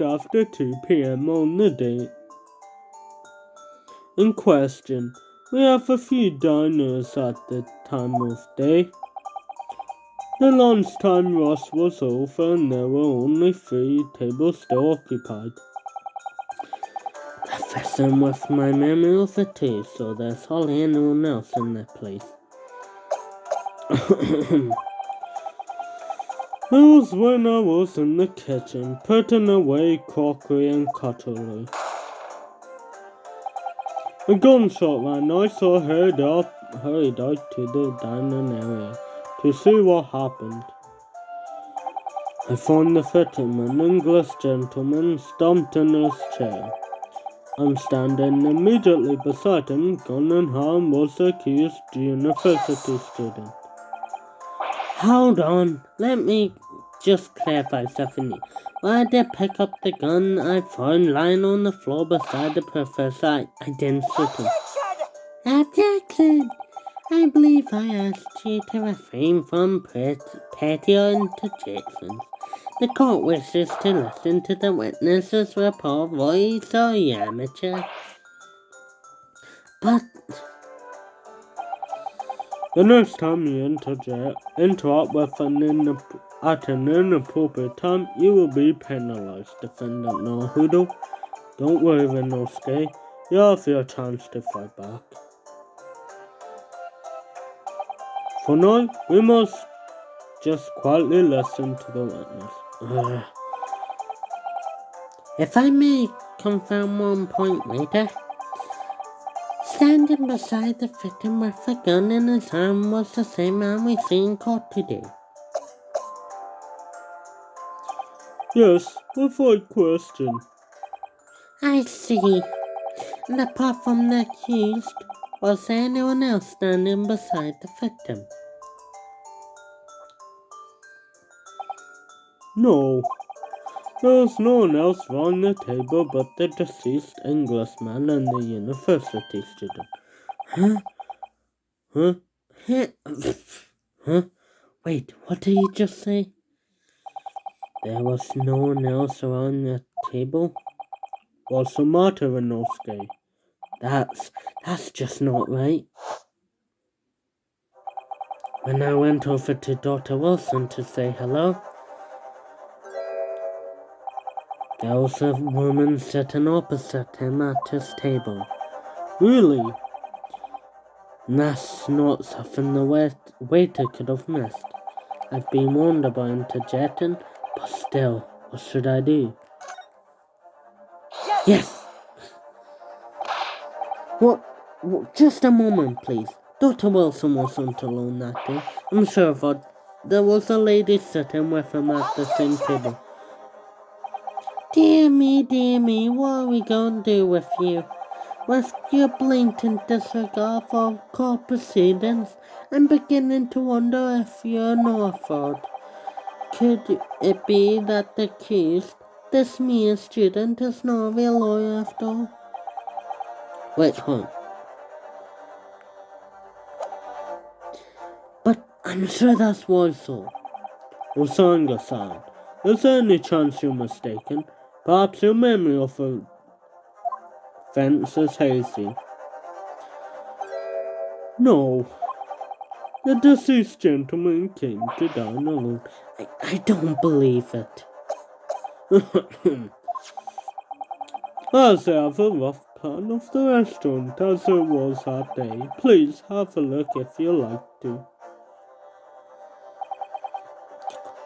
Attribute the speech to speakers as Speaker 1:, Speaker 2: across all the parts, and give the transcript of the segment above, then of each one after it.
Speaker 1: after 2 p.m. on the day in question. We have a few diners at the time of day. The lunchtime rush was over and there were only 3 tables still occupied. I'm messing with my memory of the tea, so there's hardly anyone else in that place. It was when I was in the kitchen, putting away crockery and cutlery. A gunshot rang out, so I hurried out to the dining area to see what happened. I found the victim, an English gentleman, slumped in his chair. I'm standing immediately beside him. Gun in hand was the accused university student. Hold on, let me just clarify something. When I did pick up the gun I found lying on the floor beside the professor, I didn't shoot him. Objection! I believe I asked you to refrain from petty interjections. The court wishes to listen to the witness's report, voice or amateur. But the next time you interrupt with at an inappropriate time, you will be penalized, Defendant Nahudo. Don't worry, Renosuke. You have your chance to fight back. For now, we must just quietly listen to the witness. If I may confirm one point later, standing beside the victim with a gun in his hand was the same man we see in court today. Yes, without question. I see. And apart from the accused, was there anyone else standing beside the victim? No. There was no one else around the table but the deceased Englishman and the university student. Huh? Wait, what did you just say? There was no one else around the table? What's the matter, Renosuke? That's just not right. When I went over to Dr. Wilson to say hello, there was a woman sitting opposite him at his table. Really? That's not something the waiter could have missed. I've been warned about interjecting, but still, what should I do? Yes! What? Just a moment, please. Dr. Wilson wasn't alone that day. I'm sure of it. There was a lady sitting with him at the same table. Dear me, what are we going to do with you? With your blatant disregard for court proceedings, I'm beginning to wonder if you're not fraud. Could it be that the accused, this mere student, is not a real lawyer after all? Wait, hold on. But I'm sure that's what I saw. Osanga-san, is there any chance you're mistaken? Perhaps your memory of the offense is hazy. No. The deceased gentleman came to dine alone. I don't believe it. As I have a rough plan of the restaurant as it was that day, please have a look if you like to.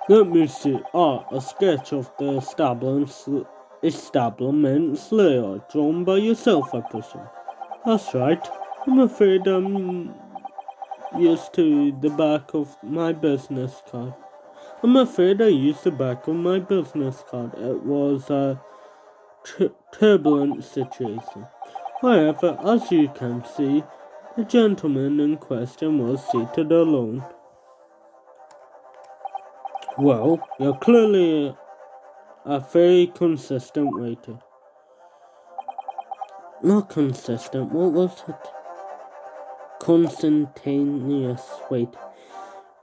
Speaker 1: Let me see. A sketch of the establishment's layout drawn by yourself, I presume. That's right. I'm afraid I'm used to the back of my business card. I'm afraid I used the back of my business card. It was a turbulent situation. However, as you can see, the gentleman in question was seated alone. Well, you're clearly a very consistent waiter. Not consistent, what was it? Consentaneous wait.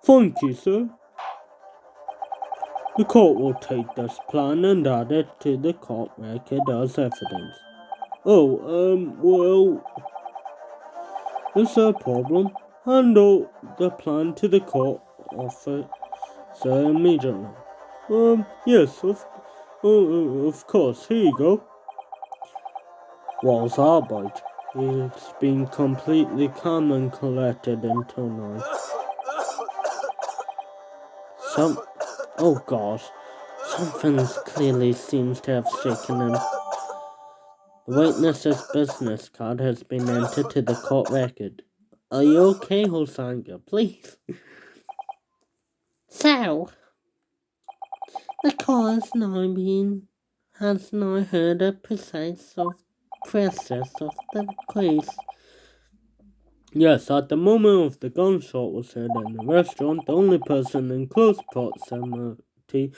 Speaker 1: Thank you, sir. The court will take this plan and add it to the court record as evidence. Well, is there a problem? Handle the plan to the court officer immediately. Yes, of course. Here you go. What's that bite? It's been completely calm and collected until now. Oh gosh, something clearly seems to have shaken him. The witness's business card has been entered to the court record. Are you okay, Hosanga? Please. So, the court has now heard a process of the case. Yes, at the moment of the gunshot was heard in the restaurant, the only person in close proximity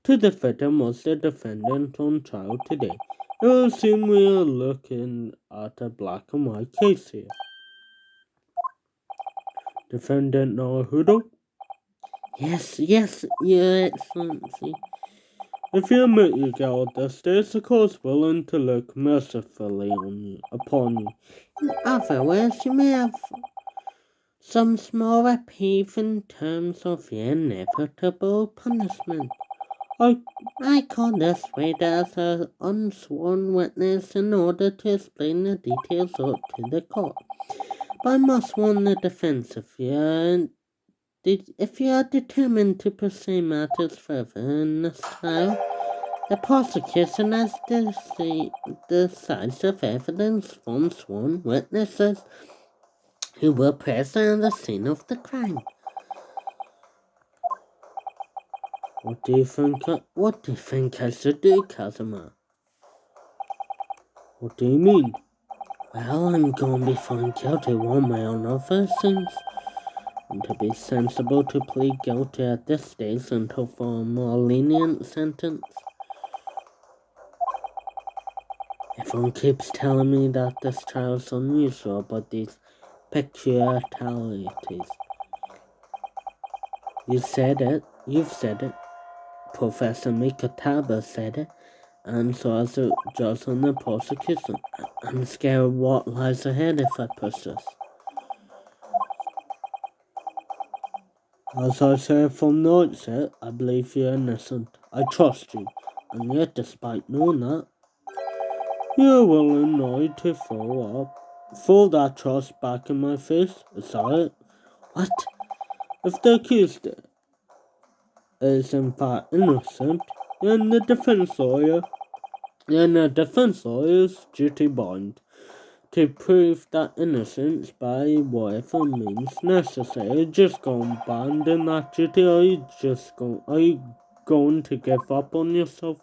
Speaker 1: to the victim was the defendant on trial today. It will seem we are looking at a black and white case here. Defendant Naruto? Yes, Your Excellency. If you admit you got this, there's a course willing to look mercifully upon you. In other words, you may have some small reprieve in terms of the inevitable punishment. I call this wait as an unsworn witness in order to explain the details to the court. But I must warn the defense if you are determined to pursue matters further in this trial, the prosecution has to see decisive evidence from sworn witnesses who were present at the scene of the crime. What do you think I should do, Kazuma? What do you mean? Well, I'm going to be found guilty one way or another, since and to be sensible to plead guilty at this stage until for a more lenient sentence. Everyone keeps telling me that this trial is unusual, but these peculiarities. You've said it. Professor Mikataba said it, and so has the judge on the prosecution. I'm scared of what lies ahead if I persist. As I said from the outset, I believe you're innocent. I trust you, and yet despite knowing that, you're willing now to throw that trust back in my face. Is that it? What? If the accused is in fact innocent, then the defense lawyer's duty bound to prove that innocence by whatever means necessary. Are you just going to abandon that duty, or are you going to give up on yourself?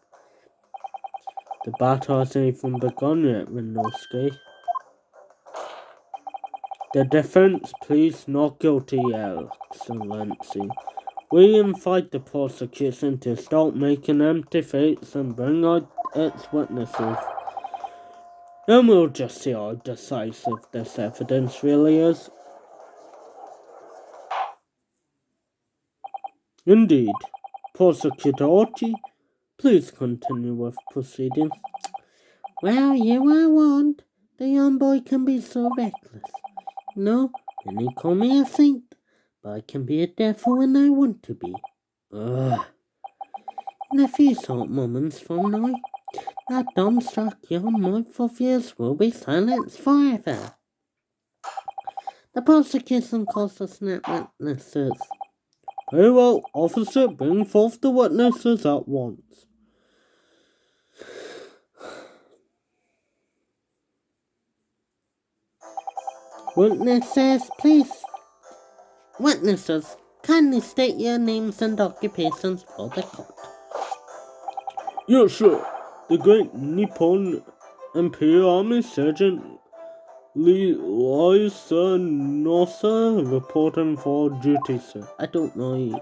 Speaker 1: The battle hasn't even begun yet, Rinosuke. The defense pleads not guilty, Your Excellency. We invite the prosecution to stop making empty threats and bring out its witnesses. Then we'll just see how decisive this evidence really is. Indeed. Prosecutor Ochi, please continue with proceedings. Well, you are warned. The young boy can be so reckless. No, many call me a saint, but I can be a devil when I want to be. Ugh. In a few short moments from now, that dumbstruck young mouth of yours will be silenced forever. The prosecution calls the snap witnesses. Very well, officer, bring forth the witnesses at once. Witnesses, kindly state your names and occupations for the court. Yes, sir. The great Nippon Imperial Army Sergeant Lisa Nosa reporting for duty, sir. I don't know you.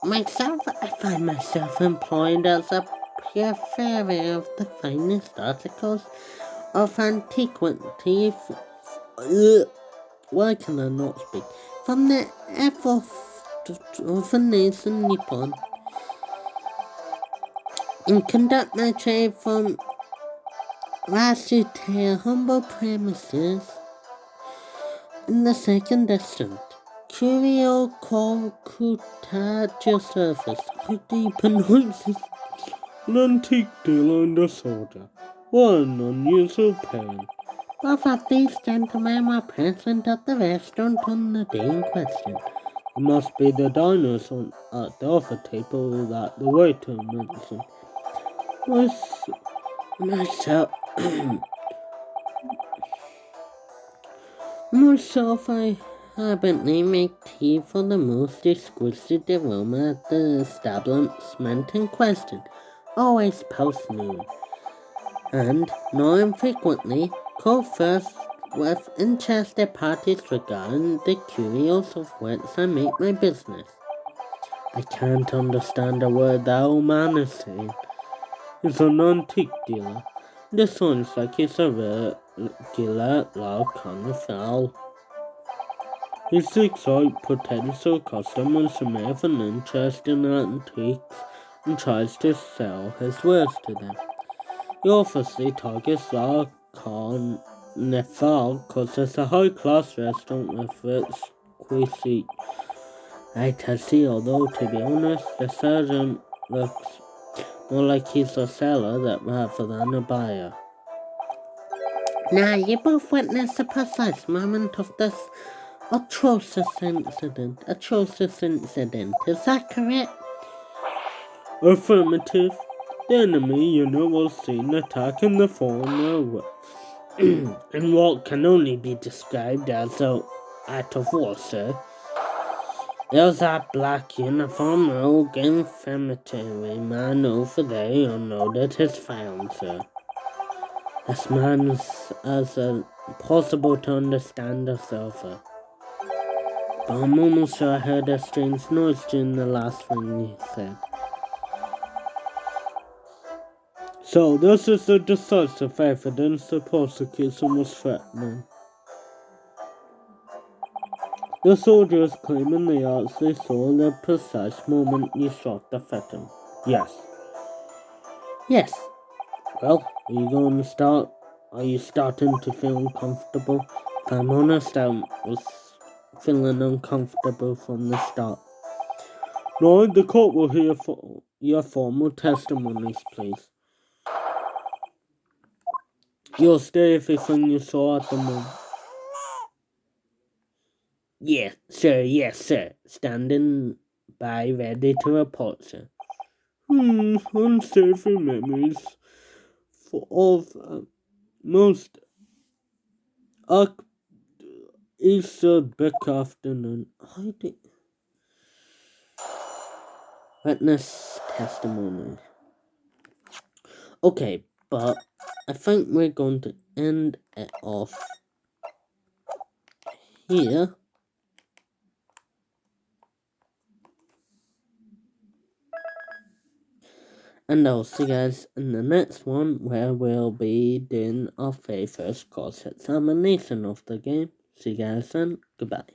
Speaker 1: Myself, I find myself employed as a purveyor of the finest articles of antiquity. Why can I not speak? From the effort of the nation Nippon. and conduct my trade from Rashi to humble premises in the second district. Curio Colcutaggio surface. How deep annoyances. An antique dealer and a soldier. What an unusual pain. Both of these gentlemen were present at the restaurant on the day in question. It must be the diners at the offer table that the waiter mentioned. Myself, myself, I habitually make tea for the most exquisite aroma at the establishment in question, always post noon, and not infrequently call first with interested parties regarding the curios of which I make my business. I can't understand a word that old man is saying. He's an antique dealer. This sounds like he's a regular loud carnival. He seeks out potential customers who may have an interest in antiques and tries to sell his wares to them. He obviously targets La Carnival because it's a high-class restaurant with its cuisine. Right, I see, although to be honest, the sergeant looks more like he's a seller rather than a buyer. Now, you both witnessed the precise moment of this atrocious incident. Is that correct? Affirmative. The enemy unit was seen attacking the former in what can only be described as an act of war, sir. There's that black uniform rogue infirmary man over there. You'll know that it's found, sir. This man's as impossible to understand as ever. But I'm almost sure I heard a strange noise during the last thing he said. So this is the decisive evidence the prosecution was threatening. The soldiers claiming they actually saw the precise moment you shot the victim. Yes. Yes. Well, are you starting to feel uncomfortable? If I'm honest, I was feeling uncomfortable from the start. No, the court will hear your formal testimonies, please. You'll stay everything you saw at the moment. Yes, sir. Standing by ready to report, sir. Unsavory memories of most Easter big afternoon. Witness testimony. Okay, but I think we're going to end it off here. And I'll see you guys in the next one where we'll be doing our very first course examination of the game. See you guys then. Goodbye.